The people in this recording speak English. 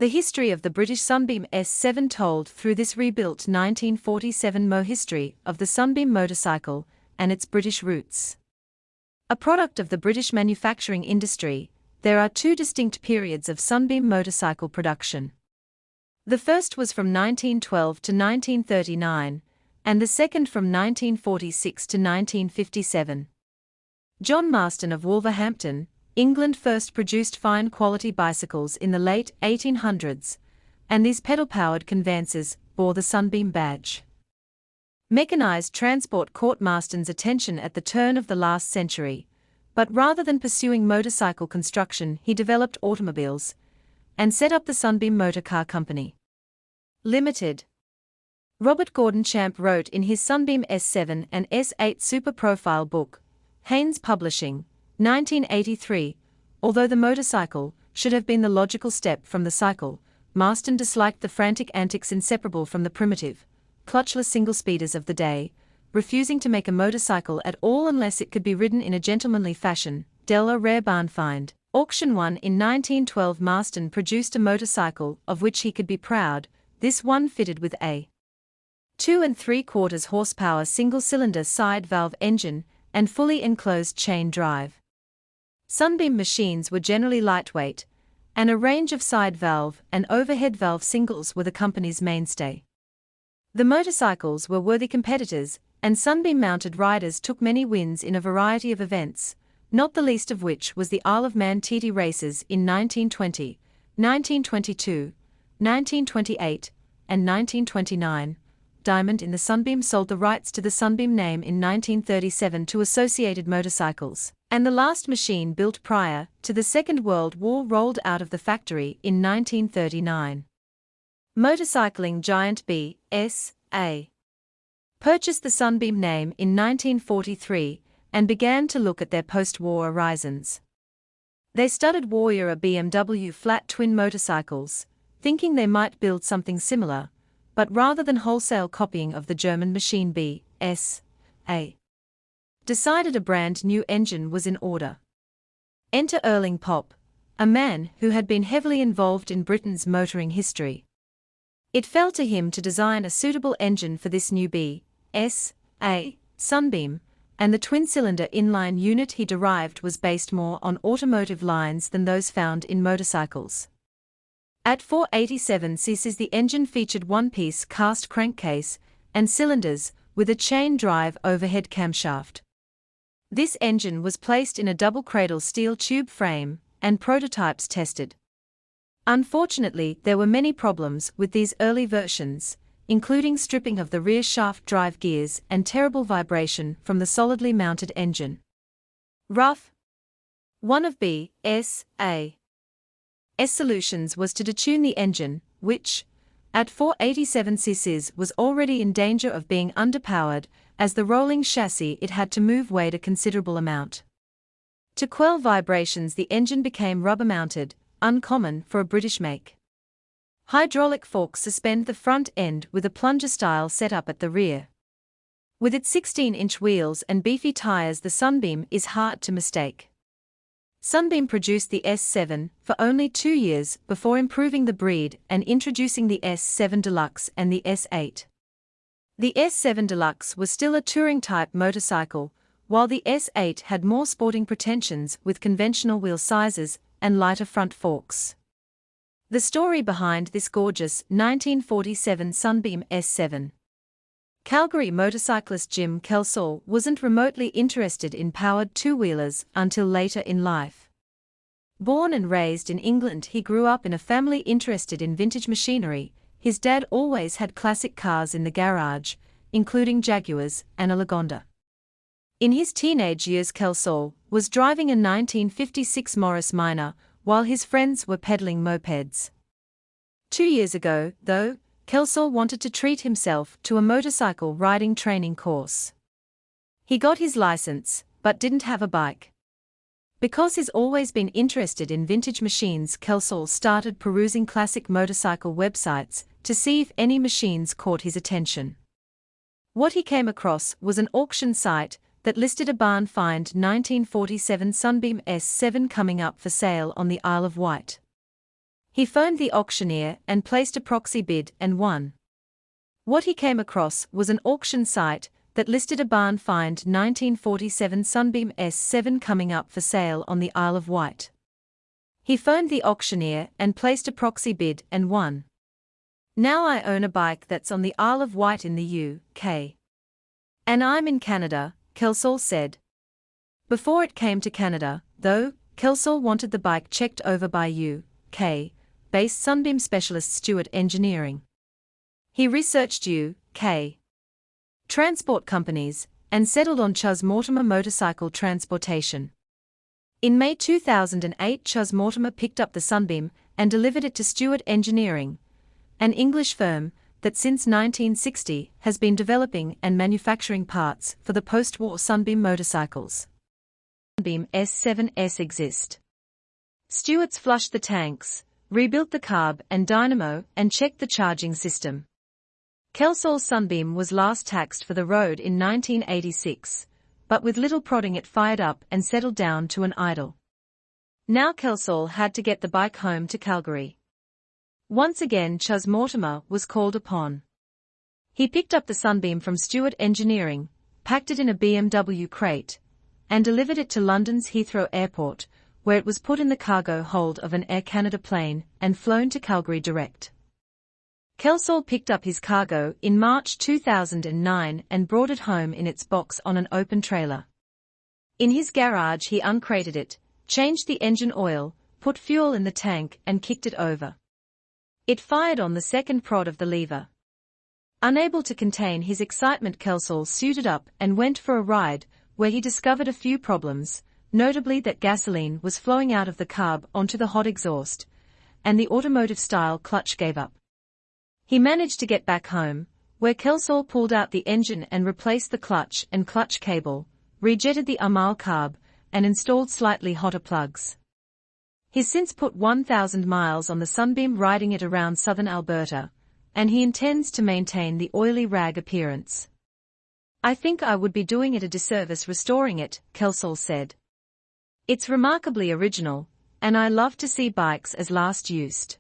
The history of the British Sunbeam S7 told through this rebuilt 1947 history of the Sunbeam motorcycle and its British roots. A product of the British manufacturing industry, there are two distinct periods of Sunbeam motorcycle production. The first was from 1912 to 1939, and the second from 1946 to 1957. John Marston of Wolverhampton, England first produced fine-quality bicycles in the late 1800s, and these pedal-powered conveyances bore the Sunbeam badge. Mechanized transport caught Marston's attention at the turn of the last century, but rather than pursuing motorcycle construction he developed automobiles, and set up the Sunbeam Motor Car Company Limited. Robert Gordon Champ wrote in his Sunbeam S7 and S8 Super Profile book, Haynes Publishing, 1983, although the motorcycle should have been the logical step from the cycle, Marston disliked the frantic antics inseparable from the primitive, clutchless single-speeders of the day, refusing to make a motorcycle at all unless it could be ridden in a gentlemanly fashion. Dell, a rare barn find. Auction 1 in 1912. Marston produced a motorcycle of which he could be proud, this one fitted with a 2 3/4 horsepower single-cylinder side-valve engine and fully enclosed chain drive. Sunbeam machines were generally lightweight, and a range of side valve and overhead valve singles were the company's mainstay. The motorcycles were worthy competitors, and Sunbeam-mounted riders took many wins in a variety of events, not the least of which was the Isle of Man TT races in 1920, 1922, 1928, and 1929. Diamond in the Sunbeam sold the rights to the Sunbeam name in 1937 to Associated Motorcycles, and the last machine built prior to the Second World War rolled out of the factory in 1939. Motorcycling giant B.S.A. purchased the Sunbeam name in 1943 and began to look at their post-war horizons. They studied War-era BMW flat twin motorcycles, thinking they might build something similar, but rather than wholesale copying of the German machine B.S.A. decided a brand new engine was in order. Enter Erling Popp, a man who had been heavily involved in Britain's motoring history. It fell to him to design a suitable engine for this new B.S.A. Sunbeam, and the twin-cylinder inline unit he derived was based more on automotive lines than those found in motorcycles. At 487 cc's the engine featured one-piece cast crankcase and cylinders with a chain drive overhead camshaft. This engine was placed in a double-cradle steel tube frame, and prototypes tested. Unfortunately, there were many problems with these early versions, including stripping of the rear shaft drive gears and terrible vibration from the solidly mounted engine. Rough. One of B.S.A.'s solutions was to detune the engine, which, at 487 cc's, was already in danger of being underpowered, as the rolling chassis it had to move weighed a considerable amount. To quell vibrations, the engine became rubber-mounted, uncommon for a British make. Hydraulic forks suspend the front end with a plunger-style setup at the rear. With its 16-inch wheels and beefy tires, the Sunbeam is hard to mistake. Sunbeam produced the S7 for only 2 years before improving the breed and introducing the S7 Deluxe and the S8. The S7 Deluxe was still a touring-type motorcycle, while the S8 had more sporting pretensions with conventional wheel sizes and lighter front forks. The story behind this gorgeous 1947 Sunbeam S7. Calgary motorcyclist Jim Kelsall wasn't remotely interested in powered two-wheelers until later in life. Born and raised in England, he grew up in a family interested in vintage machinery. His dad always had classic cars in the garage, including Jaguars and a Lagonda. In his teenage years, Kelsall was driving a 1956 Morris Minor, while his friends were pedaling mopeds. 2 years ago, though, Kelsall wanted to treat himself to a motorcycle riding training course. He got his license, but didn't have a bike. Because he's always been interested in vintage machines, Kelsall started perusing classic motorcycle websites to see if any machines caught his attention. What he came across was an auction site that listed a barn find 1947 Sunbeam S7 coming up for sale on the Isle of Wight. He phoned the auctioneer and placed a proxy bid and won. What he came across was an auction site that listed a barn-find 1947 Sunbeam S7 coming up for sale on the Isle of Wight. He phoned the auctioneer and placed a proxy bid and won. Now I own a bike that's on the Isle of Wight in the UK. And I'm in Canada, Kelsall said. Before it came to Canada, though, Kelsall wanted the bike checked over by UK-based Sunbeam specialist Stewart Engineering. He researched UK transport companies and settled on Chas Mortimer motorcycle transportation. In May 2008, Chas Mortimer picked up the Sunbeam and delivered it to Stewart Engineering, an English firm that since 1960 has been developing and manufacturing parts for the post-war Sunbeam motorcycles. Sunbeam S7s exist. Stewarts flushed the tanks, rebuilt the carb and dynamo and checked the charging system. Kelsall's Sunbeam was last taxed for the road in 1986, but with little prodding it fired up and settled down to an idle. Now Kelsall had to get the bike home to Calgary. Once again Chas Mortimer was called upon. He picked up the Sunbeam from Stewart Engineering, packed it in a BMW crate, and delivered it to London's Heathrow Airport, where it was put in the cargo hold of an Air Canada plane and flown to Calgary direct. Kelsall picked up his cargo in March 2009 and brought it home in its box on an open trailer. In his garage he uncrated it, changed the engine oil, put fuel in the tank and kicked it over. It fired on the second prod of the lever. Unable to contain his excitement, Kelsall suited up and went for a ride, where he discovered a few problems, notably that gasoline was flowing out of the carb onto the hot exhaust, and the automotive-style clutch gave up. He managed to get back home, where Kelsall pulled out the engine and replaced the clutch and clutch cable, rejetted the unmolested carb, and installed slightly hotter plugs. He's since put 1,000 miles on the Sunbeam, riding it around southern Alberta, and he intends to maintain the oily rag appearance. I think I would be doing it a disservice restoring it, Kelsall said. It's remarkably original, and I love to see bikes as last used.